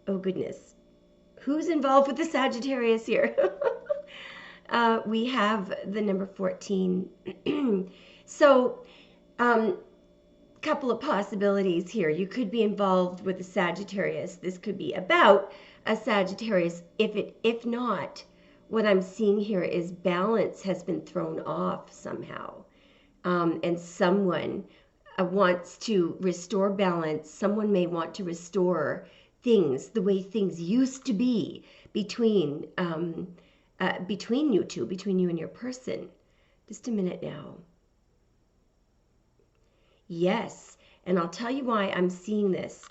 Oh, goodness. Who's involved with the Sagittarius here? We have the number 14. So, couple of possibilities here. You could be involved with a Sagittarius. This could be about a Sagittarius. If not, what I'm seeing here is balance has been thrown off somehow. And someone wants to restore balance. Someone may want to restore things the way things used to be between you two, between you and your person. Just a minute now. Yes, and I'll tell you why I'm seeing this,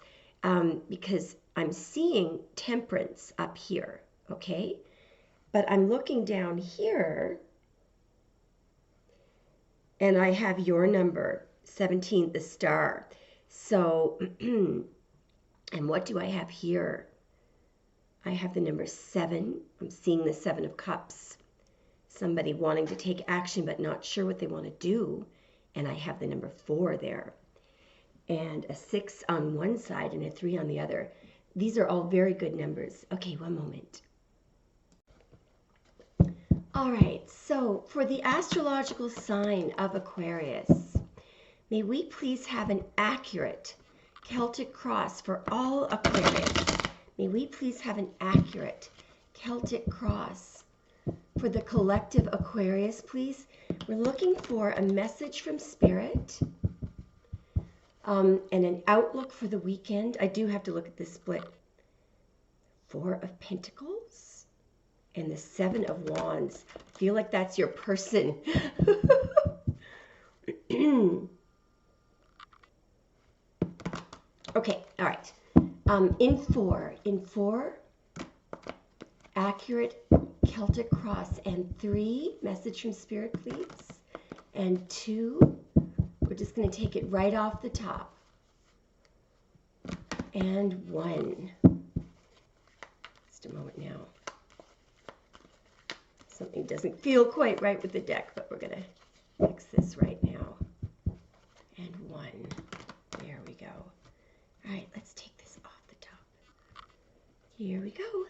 because I'm seeing temperance up here, okay? But I'm looking down here, and I have your number, 17, the star. So, and what do I have here? I have the number 7. I'm seeing the 7 of Cups. Somebody wanting to take action but not sure what they want to do. And I have the number 4 there. And a 6 on one side and a 3 on the other. These are all very good numbers. Okay, one moment. All right, so for the astrological sign of Aquarius, may we please have an accurate Celtic cross for all Aquarius. May we please have an accurate Celtic cross for the collective Aquarius, please. We're looking for a message from Spirit and an outlook for the weekend. I do have to look at this split. 4 of Pentacles and the 7 of Wands. I feel like that's your person. Okay, all right. In four, accurate Celtic cross, and 3, message from Spirit, please. And 2, we're just going to take it right off the top. And 1. Just a moment now. Something doesn't feel quite right with the deck, but we're going to fix this right now. And 1. There we go. All right, let's take this off the top. Here we go.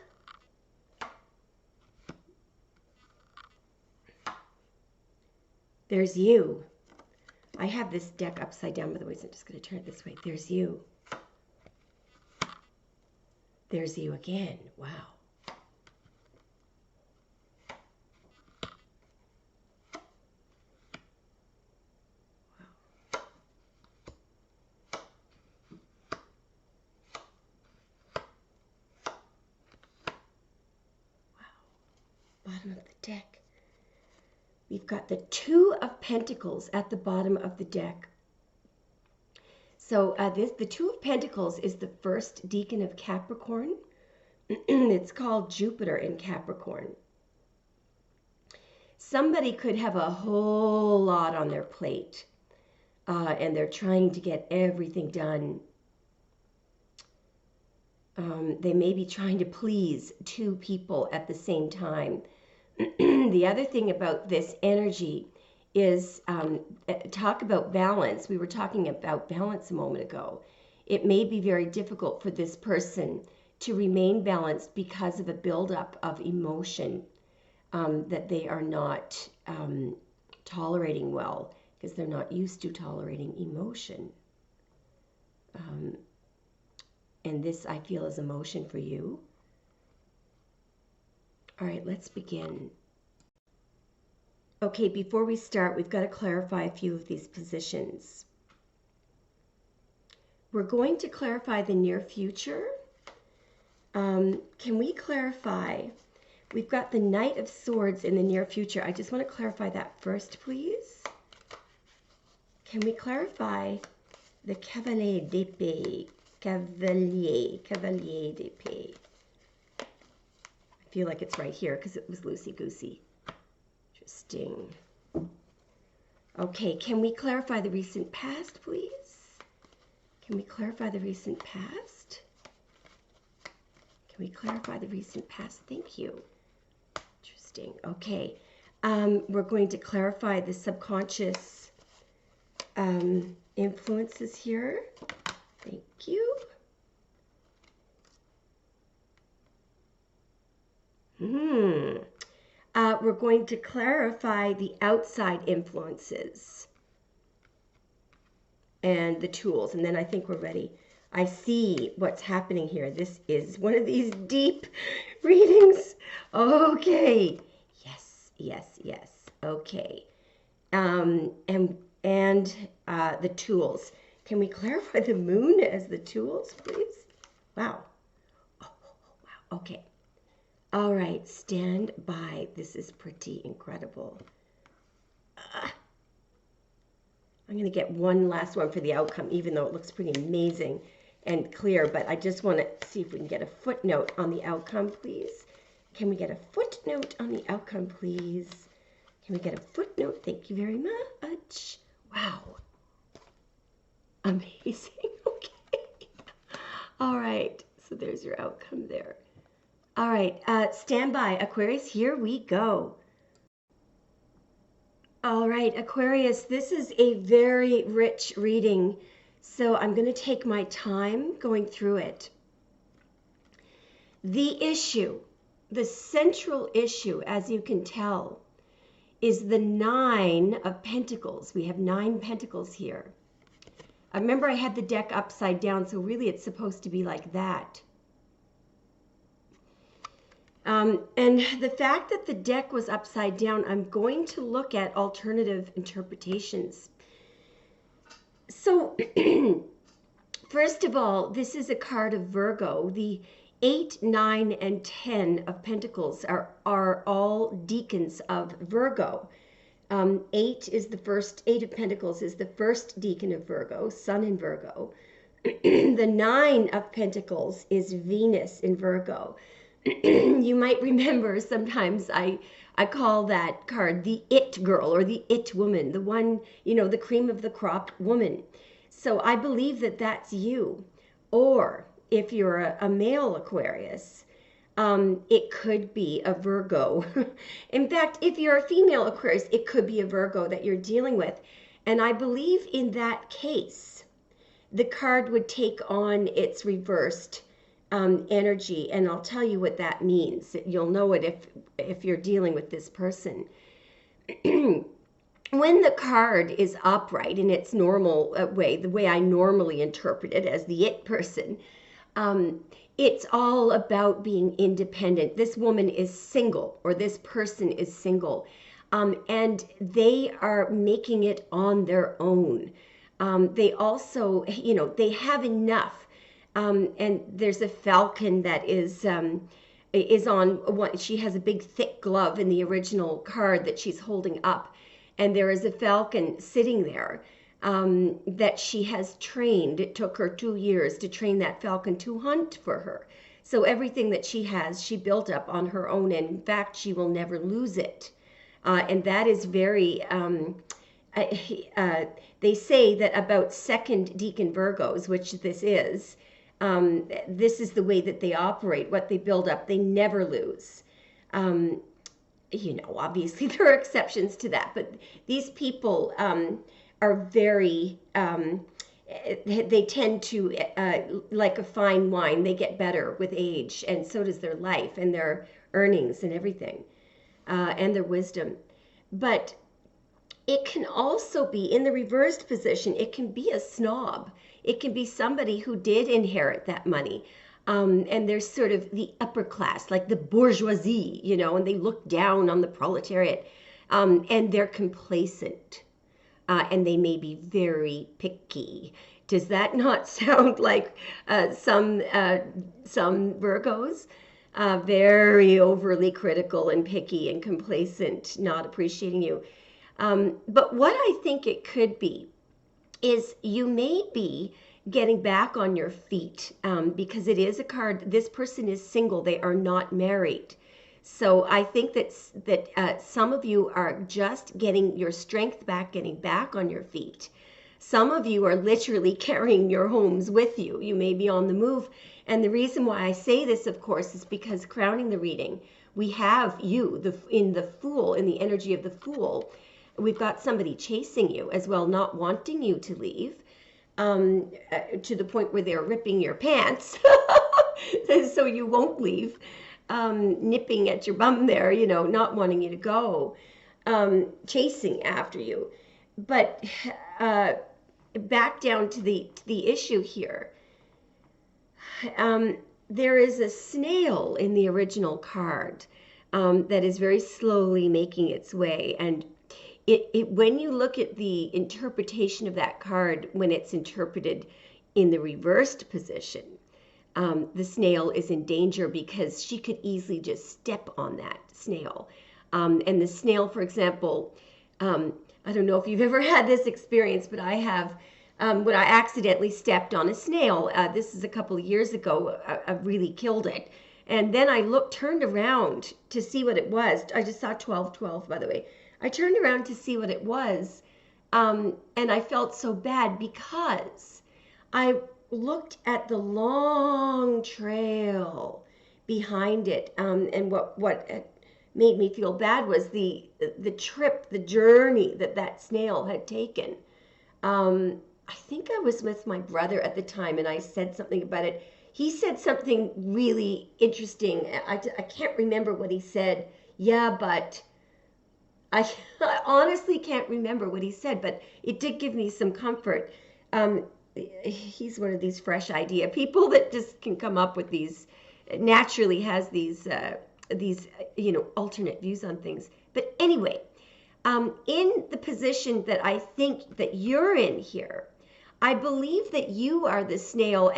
There's you. I have this deck upside down, by the way, so I'm just going to turn it this way. There's you. There's you again. Wow. Bottom of the deck. We've got the 2 of Pentacles at the bottom of the deck. So the 2 of Pentacles is the first decan of Capricorn. It's called Jupiter in Capricorn. Somebody could have a whole lot on their plate, and they're trying to get everything done. They may be trying to please 2 people at the same time. The other thing about this energy is talk about balance. We were talking about balance a moment ago. It may be very difficult for this person to remain balanced because of a buildup of emotion that they are not tolerating well, because they're not used to tolerating emotion. And this, I feel, is emotion for you. All right, let's begin. Okay, before we start, we've got to clarify a few of these positions. We're going to clarify the near future. Can we clarify? We've got the Knight of Swords in the near future. I just want to clarify that first, please. Can we clarify the Cavalier d'Épée? Cavalier d'Épée. I feel like it's right here because it was loosey-goosey. Interesting. Okay, can we clarify the recent past, please? Can we clarify the recent past? Can we clarify the recent past? Thank you. Interesting. Okay. We're going to clarify the subconscious influences here. Thank you. We're going to clarify the outside influences and the tools, and then I think we're ready. I see what's happening here. This is one of these deep readings. Okay. Yes, yes, yes. Okay. And the tools. Can we clarify the moon as the tools, please? Wow. Oh, wow. Okay. All right. Stand by. This is pretty incredible. I'm going to get one last one for the outcome, even though it looks pretty amazing and clear, but I just want to see if we can get a footnote on the outcome, please. Can we get a footnote on the outcome, please? Can we get a footnote? Thank you very much. Wow. Amazing. Okay. All right. So there's your outcome there. All right. Stand by, Aquarius. Here we go. All right, Aquarius, this is a very rich reading, so I'm going to take my time going through it. The issue, the central issue, as you can tell, is the 9 of Pentacles. We have 9 Pentacles here. I remember I had the deck upside down, so really it's supposed to be like that. And the fact that the deck was upside down, I'm going to look at alternative interpretations. So, first of all, this is a card of Virgo. The 8, 9, and 10 of Pentacles are all deacons of Virgo. 8 is the first, 8 of Pentacles is the first deacon of Virgo, Sun in Virgo. The 9 of Pentacles is Venus in Virgo. You might remember sometimes I call that card the it girl or the it woman, the one, you know, the cream of the crop woman. So I believe that that's you. Or if you're a male Aquarius, it could be a Virgo. In fact, if you're a female Aquarius, it could be a Virgo that you're dealing with. And I believe in that case, the card would take on its reversed energy, and I'll tell you what that means. You'll know it if you're dealing with this person. When the card is upright in its normal way, the way I normally interpret it as the it person, it's all about being independent. This woman is single, or this person is single, and they are making it on their own. They also, you know, they have enough. And there's a falcon that is on what she has a big thick glove in the original card that she's holding up, and there is a falcon sitting there that she has trained. It took her 2 years to train that falcon to hunt for her. So everything that she has, she built up on her own, and in fact, she will never lose it. And that is very. They say that about second deacon Virgos, which this is. This is the way that they operate, what they build up, they never lose. You know, obviously there are exceptions to that, but these people are very, they tend to, like a fine wine, they get better with age, and so does their life and their earnings and everything, and their wisdom. But it can also be, in the reversed position, it can be a snob. It can be somebody who did inherit that money. And they're sort of the upper class, like the bourgeoisie, you know, and they look down on the proletariat. And they're complacent. And they may be very picky. Does that not sound like some Virgos? Very overly critical and picky and complacent, not appreciating you. But what I think it could be is you may be getting back on your feet because it is a card. This person is single. They are not married. So I think that some of you are just getting your strength back, getting back on your feet. Some of you are literally carrying your homes with you. You may be on the move. And the reason why I say this, of course, is because crowning the reading, we have you in the Fool, in the energy of the Fool. We've got somebody chasing you as well, not wanting you to leave, to the point where they're ripping your pants so you won't leave. nipping at your bum there, not wanting you to go, chasing after you. But back down to the issue here. There is a snail in the original card that is very slowly making its way, and when you look at the interpretation of that card, when it's interpreted in the reversed position, the snail is in danger because she could easily just step on that snail. And the snail, for example, I don't know if you've ever had this experience, but I have. When I accidentally stepped on a snail, this is a couple of years ago, I really killed it. And then I turned around to see what it was. I just saw 1212, by the way. I turned around to see what it was, and I felt so bad because I looked at the long trail behind it, and what made me feel bad was the trip, the journey that snail had taken. I think I was with my brother at the time, and I said something about it. He said something really interesting. I can't remember what he said. Yeah, but I honestly can't remember what he said, but it did give me some comfort. He's one of these fresh idea people that just can come up with these, naturally has these alternate views on things. But anyway, in the position that I think that you're in here, I believe that you are the snail,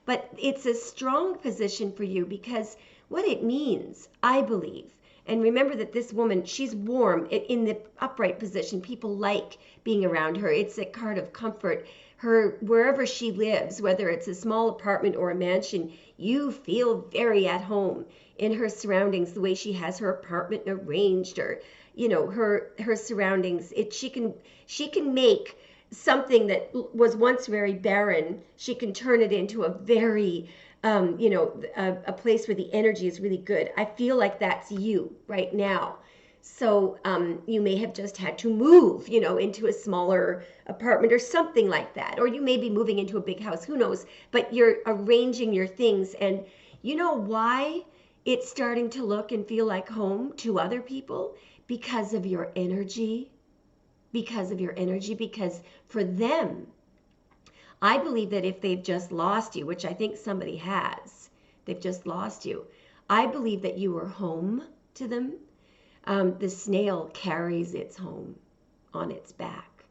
but it's a strong position for you because what it means, I believe, and remember that this woman, she's warm in the upright position. People like being around her. It's a card of comfort. Wherever she lives, whether it's a small apartment or a mansion, you feel very at home in her surroundings, the way she has her apartment arranged, or her surroundings. She can make something that was once very barren, she can turn it into a very a place where the energy is really good. I feel like that's you right now. So you may have just had to move, into a smaller apartment or something like that. Or you may be moving into a big house, who knows? But you're arranging your things. And you know why it's starting to look and feel like home to other people? Because of your energy. Because for them, I believe that if they've just lost you, which I think somebody has, they've just lost you, I believe that you are home to them. The snail carries its home on its back.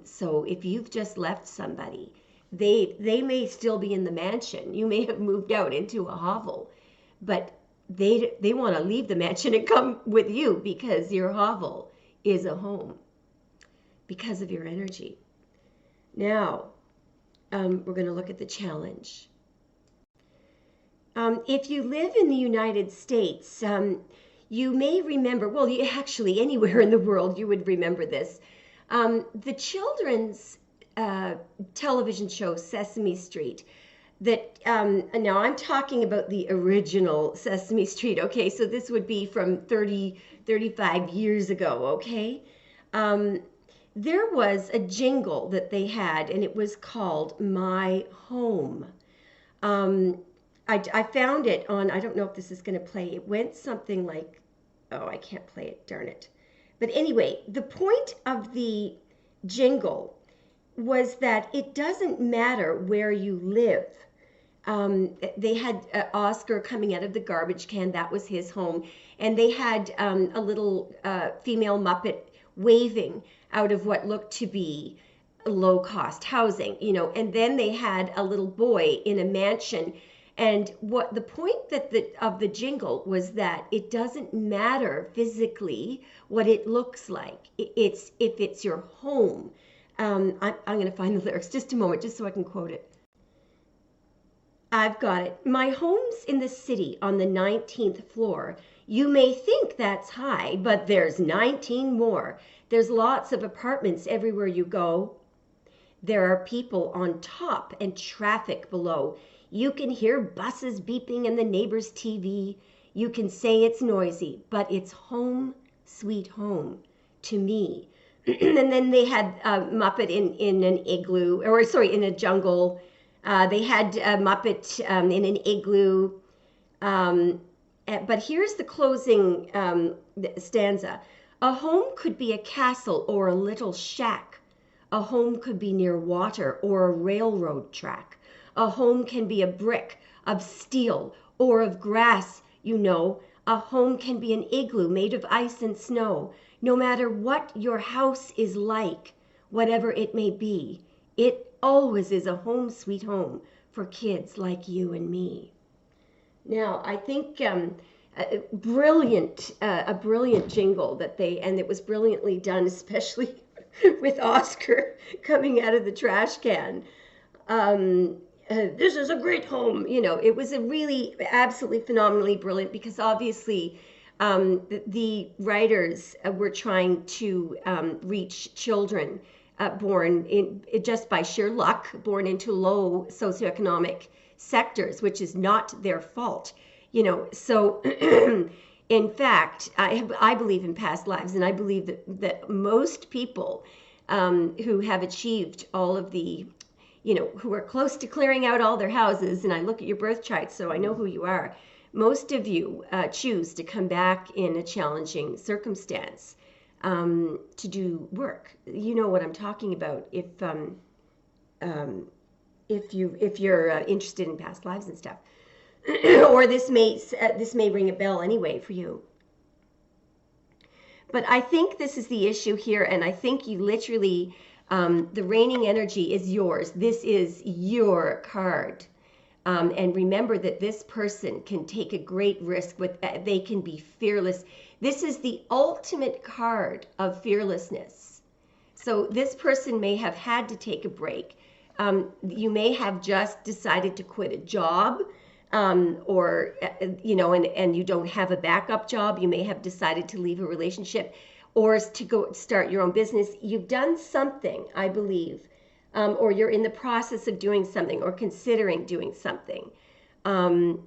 So if you've just left somebody, they may still be in the mansion. You may have moved out into a hovel, but they want to leave the mansion and come with you because your hovel is a home because of your energy. Now, we're going to look at the challenge. If you live in the United States, you may remember, well, actually anywhere in the world you would remember this. The children's television show Sesame Street, that now I'm talking about the original Sesame Street, okay? So this would be from 35 years ago, okay? There was a jingle that they had, and it was called My Home. I found it on, I don't know if this is going to play. It went something like, oh, I can't play it, darn it. But anyway, the point of the jingle was that it doesn't matter where you live. They had Oscar coming out of the garbage can. That was his home. And they had a little female Muppet waving out of what looked to be low-cost housing, and then they had a little boy in a mansion. And what the point of the jingle was that it doesn't matter physically what it looks like. If it's your home. I'm going to find the lyrics just a moment, just so I can quote it. I've got it. My home's in the city on the 19th floor. You may think that's high, but there's 19 more. There's lots of apartments everywhere you go. There are people on top and traffic below. You can hear buses beeping and the neighbor's TV. You can say it's noisy, but it's home, sweet home to me. And then they had a Muppet in an igloo, in a jungle. They had a Muppet in an igloo. But here's the closing stanza. A home could be a castle or a little shack. A home could be near water or a railroad track. A home can be a brick of steel or of grass, you know. A home can be an igloo made of ice and snow. No matter what your house is like, whatever it may be, it always is a home sweet home for kids like you and me. Now, I think a brilliant jingle that and it was brilliantly done, especially with Oscar coming out of the trash can. This is a great home. You know, it was a really absolutely phenomenally brilliant, because obviously the writers were trying to reach children born in just by sheer luck, born into low socioeconomic sectors, which is not their fault, you know. So in fact, I believe in past lives, and I believe that most people who have achieved all of the, you know, who are close to clearing out all their houses, and I look at your birth chart, so I know who you are. Most of you choose to come back in a challenging circumstance to do work. You know what I'm talking about if you're interested in past lives and stuff. Or this may ring a bell anyway for you. But I think this is the issue here, and I think you literally, the reigning energy is yours. This is your card. And remember that this person can take a great risk. They can be fearless. This is the ultimate card of fearlessness. So this person may have had to take a break. You may have just decided to quit a job, or, you know, and you don't have a backup job. You may have decided to leave a relationship or to go start your own business. You've done something, I believe, or you're in the process of doing something or considering doing something. And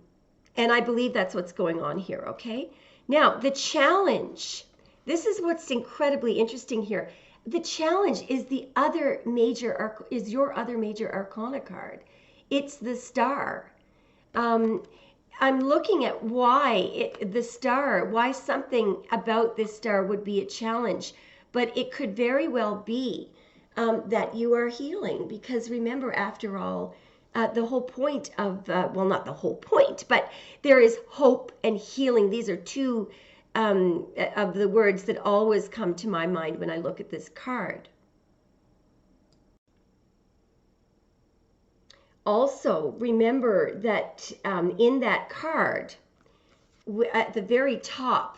I believe that's what's going on here, okay? Now, the challenge, this is what's incredibly interesting here. The challenge is your other major arcana card. It's the Star. I'm looking at why why something about this star would be a challenge, but it could very well be that you are healing, because remember, after all, the whole point of, well, not the whole point, but there is hope and healing. These are two of the words that always come to my mind when I look at this card. Also, remember that in that card, at the very top,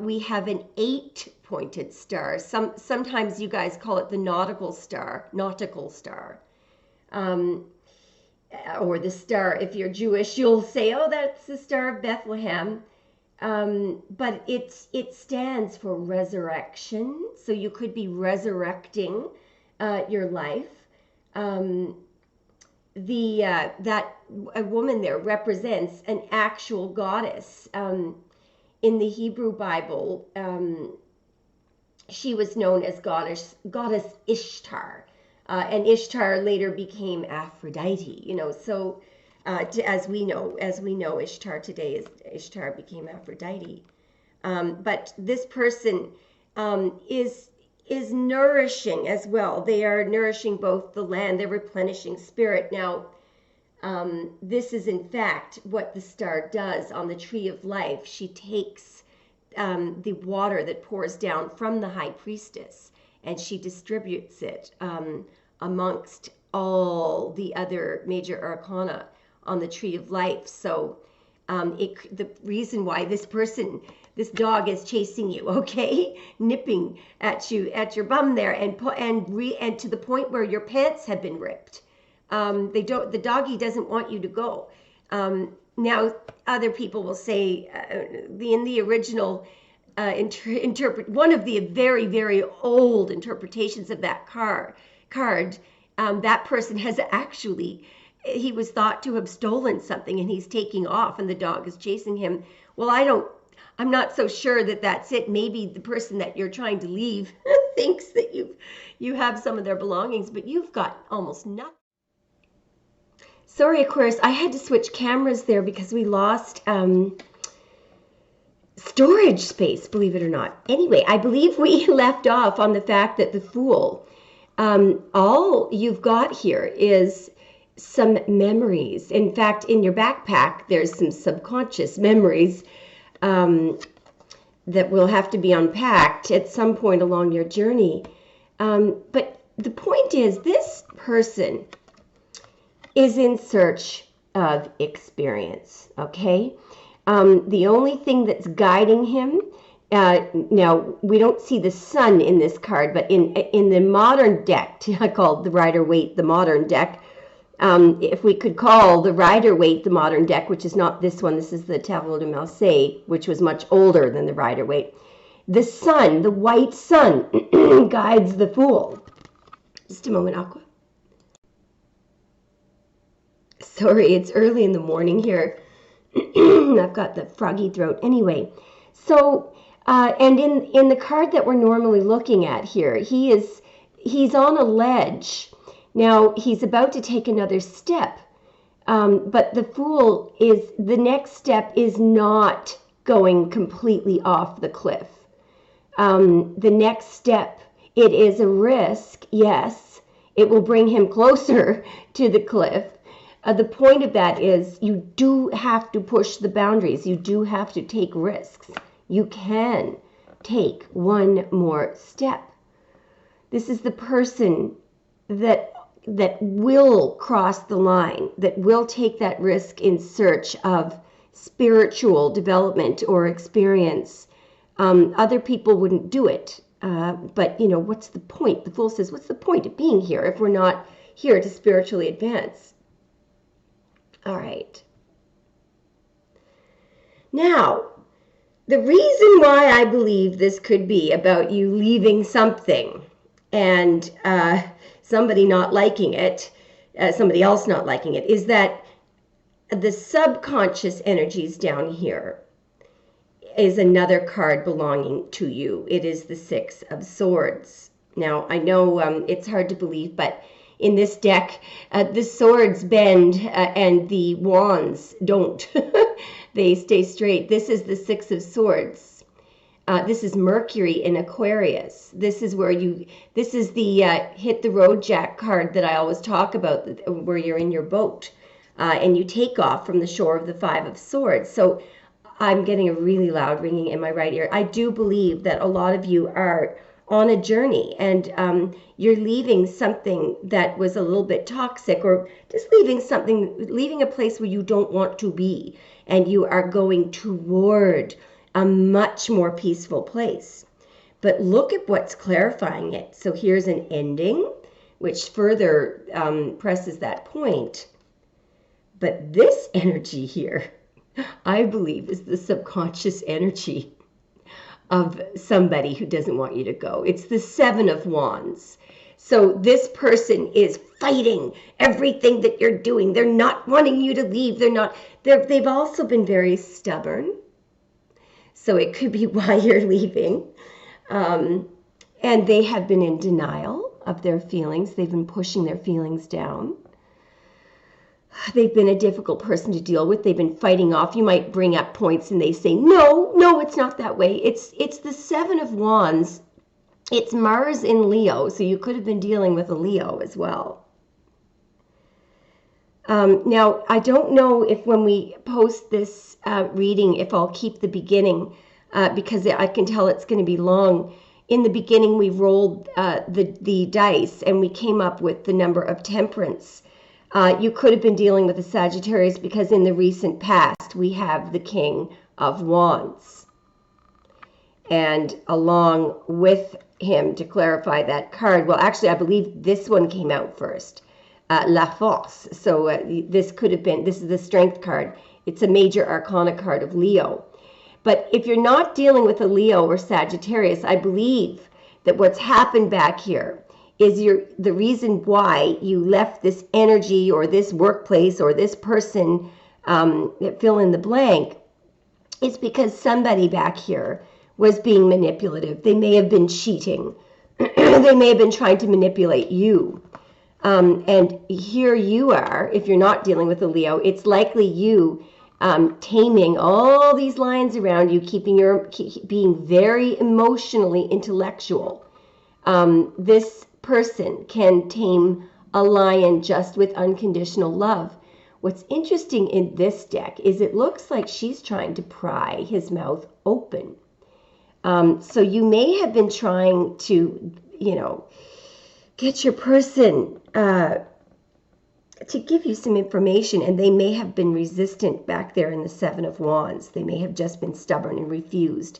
we have an 8-pointed star. Sometimes you guys call it the nautical star, or the star. If you're Jewish, you'll say, oh, that's the Star of Bethlehem. But it stands for resurrection. So you could be resurrecting your life. That a woman there represents an actual goddess. In the Hebrew Bible, she was known as goddess Ishtar, and Ishtar later became Aphrodite. You know, so as we know, Ishtar today Ishtar became Aphrodite. But this person is nourishing as well. They are nourishing both the land, they're replenishing spirit. Now, this is in fact what the star does on the tree of life. She takes the water that pours down from the high priestess, and she distributes it amongst all the other major arcana on the tree of life. So the reason why this dog is chasing you, okay, nipping at you, at your bum there, and to the point where your pants have been ripped. The doggy doesn't want you to go. Now, other people will say, in the original one of the very, very old interpretations of that card, that person has actually, he was thought to have stolen something, and he's taking off, and the dog is chasing him. Well, I'm not so sure that that's it. Maybe the person that you're trying to leave thinks that you have some of their belongings, but you've got almost nothing. Sorry, Aquarius, I had to switch cameras there because we lost storage space, believe it or not. Anyway, I believe we left off on the fact that the Fool, all you've got here is some memories. In fact, in your backpack, there's some subconscious memories that will have to be unpacked at some point along your journey. But the point is, this person is in search of experience, okay? The only thing that's guiding him, now we don't see the sun in this card, but in the modern deck, called the Rider-Waite, the modern deck, if we could call the Rider-Waite the modern deck, which is not this one, this is the Tarot de Marseille, which was much older than the Rider-Waite. The sun, the white sun, guides the Fool. Just a moment, Aqua. Sorry, it's early in the morning here. I've got the froggy throat. Anyway, so, and in the card that we're normally looking at here, he's on a ledge. Now, he's about to take another step, but the Fool the next step is not going completely off the cliff. The next step, it is a risk, yes. It will bring him closer to the cliff. The point of that is you do have to push the boundaries. You do have to take risks. You can take one more step. This is the person that will cross the line, that will take that risk in search of spiritual development or experience. Other people wouldn't do it. But, you know, what's the point? The Fool says, what's the point of being here if we're not here to spiritually advance? All right. Now, the reason why I believe this could be about you leaving something and somebody not liking it, somebody else not liking it, is that the subconscious energies down here is another card belonging to you. It is the Six of Swords. Now, I know it's hard to believe, but in this deck, the swords bend and the wands don't. They stay straight. This is the Six of Swords. This is Mercury in Aquarius. This is where this is the hit the road Jack card that I always talk about, where you're in your boat and you take off from the shore of the Five of Swords. So I'm getting a really loud ringing in my right ear. I do believe that a lot of you are on a journey and you're leaving something that was a little bit toxic, or just leaving a place where you don't want to be, and you are going toward a much more peaceful place. But look at what's clarifying it. So here's an ending, which further presses that point. But this energy here, I believe, is the subconscious energy of somebody who doesn't want you to go. It's the Seven of Wands. So this person is fighting everything that you're doing. They're not wanting you to leave. They've also been very stubborn. So it could be why you're leaving. And they have been in denial of their feelings. They've been pushing their feelings down. They've been a difficult person to deal with. They've been fighting off. You might bring up points and they say, no, it's not that way. It's the Seven of Wands. It's Mars in Leo, so you could have been dealing with a Leo as well. Now, I don't know if when we post this reading, if I'll keep the beginning, because I can tell it's going to be long. In the beginning, we rolled the dice and we came up with the number of Temperance. You could have been dealing with a Sagittarius because in the recent past, we have the King of Wands. And along with him, to clarify that card, well, actually, I believe this one came out first, La Force. So this is the Strength card. It's a major arcana card of Leo. But if you're not dealing with a Leo or Sagittarius, I believe that what's happened back here is the reason why you left this energy or this workplace or this person, fill in the blank, is because somebody back here was being manipulative. They may have been cheating. They may have been trying to manipulate you. And here you are, if you're not dealing with a Leo, it's likely you taming all these lions around you, being very emotionally intellectual. This person can tame a lion just with unconditional love. What's interesting in this deck is it looks like she's trying to pry his mouth open. So you may have been trying to, get your person to give you some information, and they may have been resistant back there in the Seven of Wands. They may have just been stubborn and refused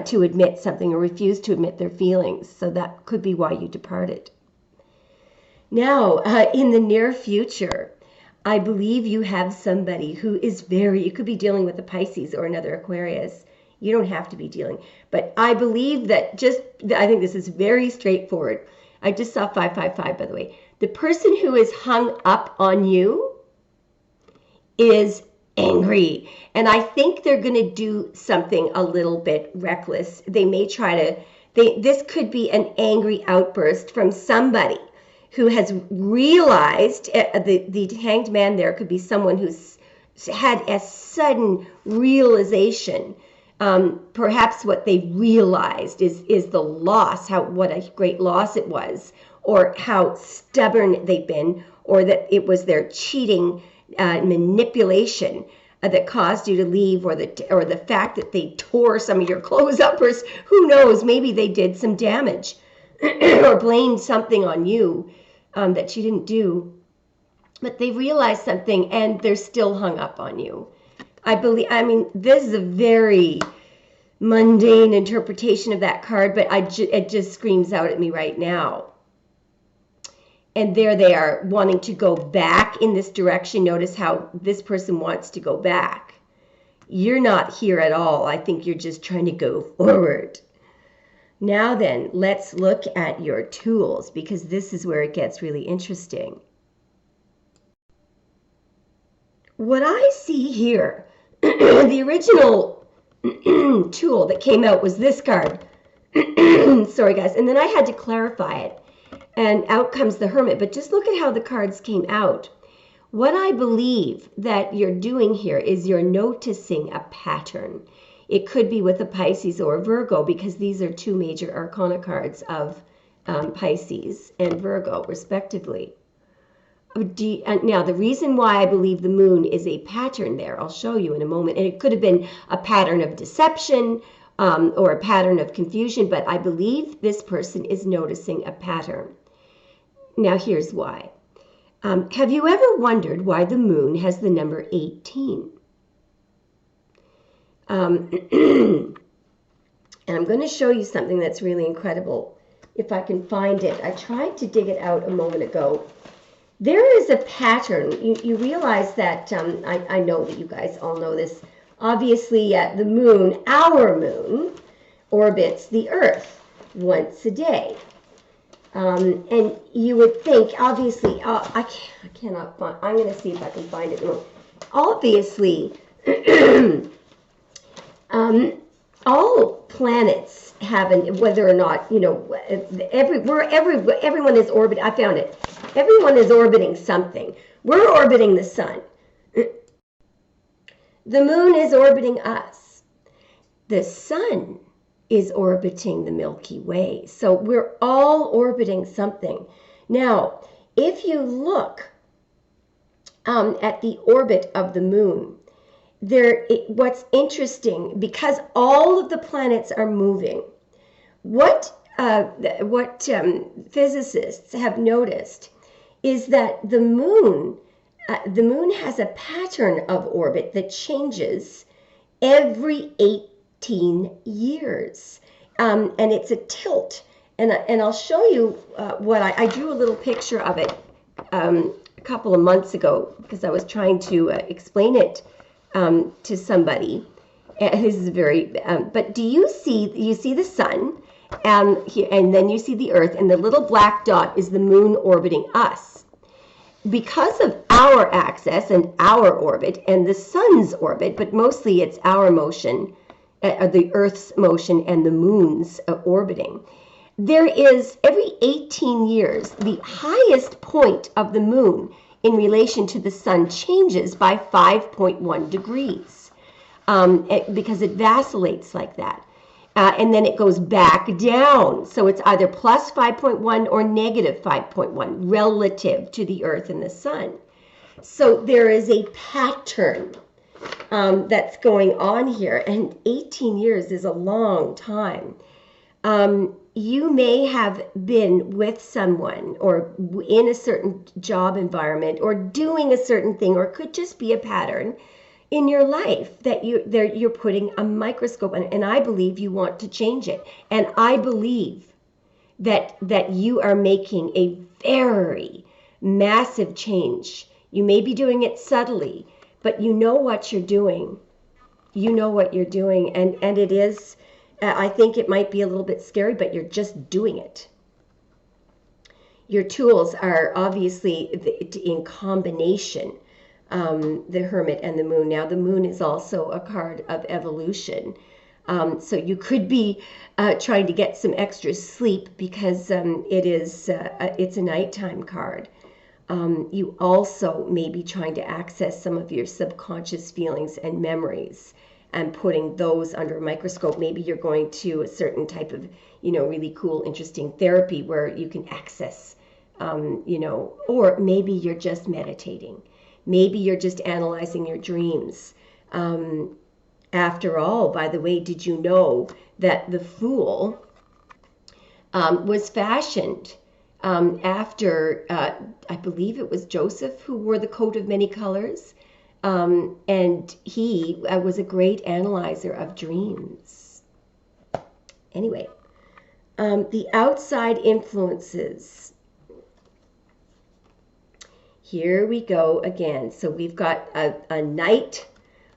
to admit something, or refused to admit their feelings. So that could be why you departed. Now, in the near future, I believe you have somebody who is you could be dealing with a Pisces or another Aquarius. You don't have to be dealing. But I believe that I think this is very straightforward. I just saw 555, by the way. The person who is hung up on you is angry. And I think they're going to do something a little bit reckless. They may this could be an angry outburst from somebody who has realized, the Hanged Man there could be someone who's had a sudden realization. Perhaps what they realized is the loss, what a great loss it was, or how stubborn they've been, or that it was their cheating manipulation that caused you to leave, or the fact that they tore some of your clothes up, or who knows, maybe they did some damage or blamed something on you that you didn't do. But they realized something and they're still hung up on you. This is a very mundane interpretation of that card, but it just screams out at me right now. And there they are, wanting to go back in this direction. Notice how this person wants to go back. You're not here at all. I think you're just trying to go forward. Now then, let's look at your tools, because this is where it gets really interesting. What I see here, the original tool that came out was this card. Sorry, guys. And then I had to clarify it. And out comes the Hermit. But just look at how the cards came out. What I believe that you're doing here is you're noticing a pattern. It could be with a Pisces or a Virgo, because these are two major arcana cards of Pisces and Virgo, respectively. Now, the reason why I believe the moon is a pattern there, I'll show you in a moment. And it could have been a pattern of deception or a pattern of confusion, but I believe this person is noticing a pattern. Now, here's why. Have you ever wondered why the moon has the number 18? And I'm going to show you something that's really incredible, if I can find it. I tried to dig it out a moment ago. There is a pattern. You realize that, I know that you guys all know this. Obviously, the moon, our moon, orbits the Earth once a day. And you would think, obviously, I cannot find, I'm going to see if I can find it. Obviously, all planets have, whether or not, everyone is orbiting, I found it. Everyone is orbiting something. We're orbiting the sun. The moon is orbiting us. The sun is orbiting the Milky Way. So we're all orbiting something. Now, if you look at the orbit of the moon, what's interesting, because all of the planets are moving, what physicists have noticed is that the moon has a pattern of orbit that changes every 18 years, and it's a tilt. And I'll show you what I drew a little picture of it a couple of months ago, because I was trying to explain it to somebody. This is very, but do you see the sun, and then you see the Earth, and the little black dot is the moon orbiting us. Because of our axis and our orbit and the sun's orbit, but mostly it's our motion, the Earth's motion and the moon's orbiting. There is, every 18 years, the highest point of the moon in relation to the sun changes by 5.1 degrees because it vacillates like that. And then it goes back down. So it's either plus 5.1 or negative 5.1 relative to the Earth and the sun. So there is a pattern that's going on here. And 18 years is a long time. You may have been with someone or in a certain job environment or doing a certain thing, or it could just be a pattern in your life that you're putting a microscope on, and I believe you want to change it. And I believe that you are making a very massive change. You may be doing it subtly, but you know what you're doing. You know what you're doing, and it is, I think it might be a little bit scary, but you're just doing it. Your tools are obviously in combination. The Hermit and the Moon. Now, the Moon is also a card of evolution. So you could be trying to get some extra sleep because it's a nighttime card. You also may be trying to access some of your subconscious feelings and memories and putting those under a microscope. Maybe you're going to a certain type of, really cool, interesting therapy where you can access, or maybe you're just meditating. Maybe you're just analyzing your dreams. After all, by the way, did you know that the Fool was fashioned after, I believe it was Joseph who wore the coat of many colors? And he was a great analyzer of dreams. Anyway, the outside influences. Here we go again. So we've got a Knight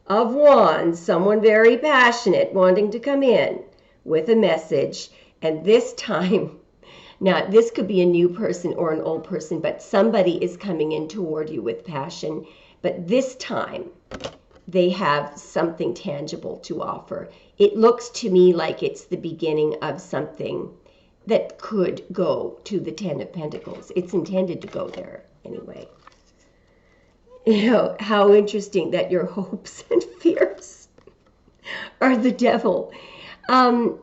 of Wands, someone very passionate wanting to come in with a message. And this time, now this could be a new person or an old person, but somebody is coming in toward you with passion. But this time, they have something tangible to offer. It looks to me like it's the beginning of something that could go to the Ten of Pentacles. It's intended to go there anyway. How interesting that your hopes and fears are the devil. I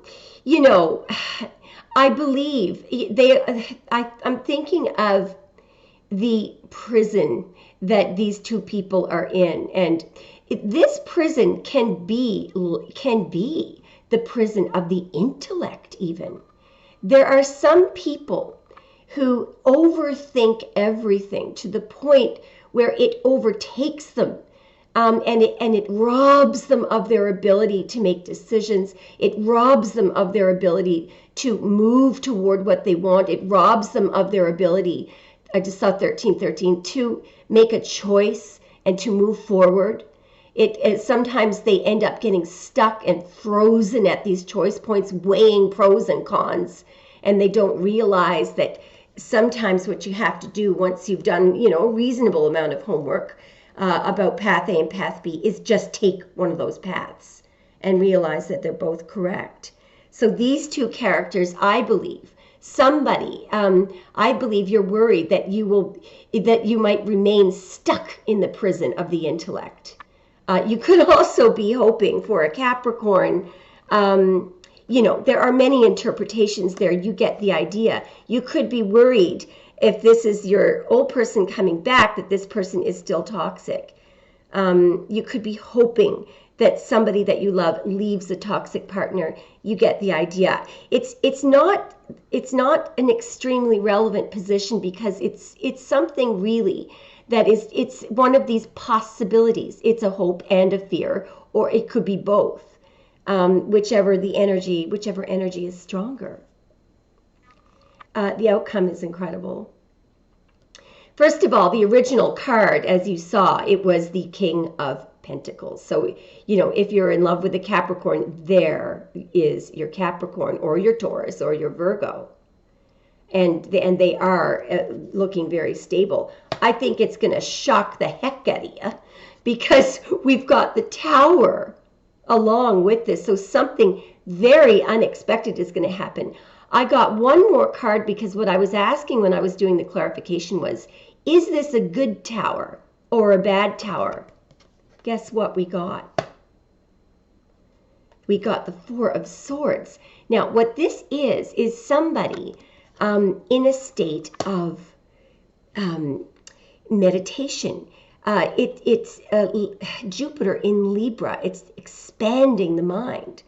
believe I'm thinking of the prison that these two people are in, and this prison can be the prison of the intellect even. There are some people who overthink everything to the point where it overtakes them, and it robs them of their ability to make decisions. It robs them of their ability to move toward what they want. It robs them of their ability, I just saw 1313, to make a choice and to move forward. Sometimes they end up getting stuck and frozen at these choice points, weighing pros and cons, and they don't realize that sometimes what you have to do once you've done, a reasonable amount of homework about path A and path B is just take one of those paths and realize that they're both correct. So these two characters, I believe, I believe you're worried that you might remain stuck in the prison of the intellect. You could also be hoping for a Capricorn. There are many interpretations there. You get the idea. You could be worried if this is your old person coming back that this person is still toxic. You could be hoping that somebody that you love leaves a toxic partner. You get the idea. It's not an extremely relevant position because it's something really that it's one of these possibilities. It's a hope and a fear, or it could be both. Whichever energy is stronger. The outcome is incredible. First of all, the original card, as you saw, it was the King of Pentacles. So, if you're in love with a Capricorn, there is your Capricorn or your Taurus or your Virgo. And they are looking very stable. I think it's going to shock the heck out of you because we've got the Tower along with this. So something very unexpected is going to happen. I got one more card because what I was asking when I was doing the clarification was, Is this a good tower or a bad tower? Guess what we got? We got the Four of Swords. Now, what this is somebody in a state of meditation. It's Jupiter in Libra. It's expanding the mind.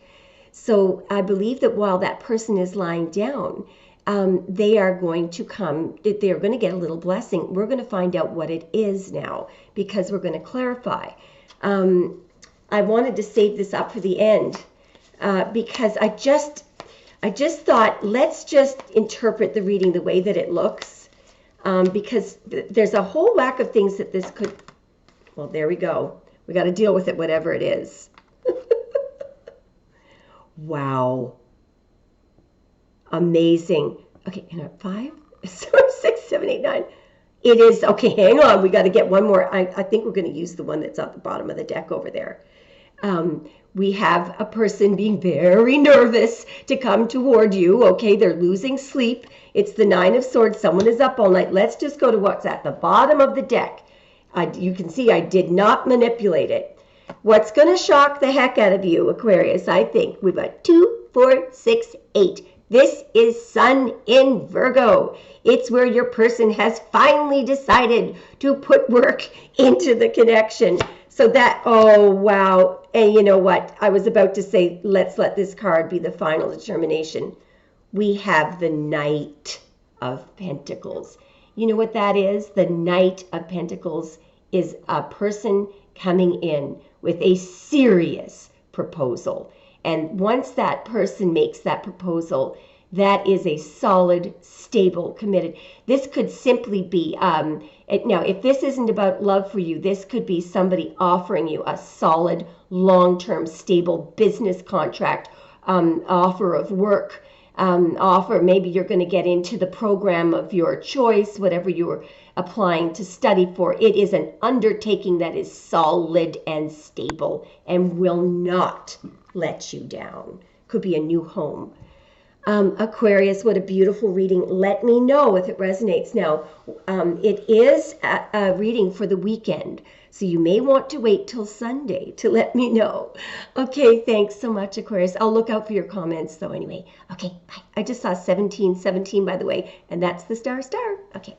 So I believe that while that person is lying down, they are going to come, they're going to get a little blessing. We're going to find out what it is now, because we're going to clarify. I wanted to save this up for the end because I just thought, let's just interpret the reading the way that it looks, because there's a whole whack of things that this could, well, there we go. We got to deal with it, whatever it is. Wow. Amazing. Okay, and 5, 6, 7, 8, 9. It is, okay, hang on. We got to get one more. I think we're going to use the one that's at the bottom of the deck over there. We have a person being very nervous to come toward you. Okay, they're losing sleep. It's the 9 of Swords. Someone is up all night. Let's just go to what's at the bottom of the deck. You can see I did not manipulate it. What's going to shock the heck out of you, Aquarius, I think? We've got 2, 4, 6, 8. This is Sun in Virgo. It's where your person has finally decided to put work into the connection. So that, oh, wow. And you know what? I was about to say, let's let this card be the final determination. We have the Knight of Pentacles. You know what that is? The Knight of Pentacles is a person coming in with a serious proposal. And once that person makes that proposal, that is a solid, stable, committed. This could simply be, now, if this isn't about love for you, this could be somebody offering you a solid, long-term, stable business contract, offer of work, offer. Maybe you're going to get into the program of your choice, whatever you're applying to study for. It is an undertaking that is solid and stable and will not let you down. Could be a new home. Aquarius, what a beautiful reading. Let me know if it resonates. Now, it is a reading for the weekend, so you may want to wait till Sunday to let me know. Okay, thanks so much, Aquarius. I'll look out for your comments, though, anyway. Okay, bye. I just saw 1717, by the way, and that's the star. Okay.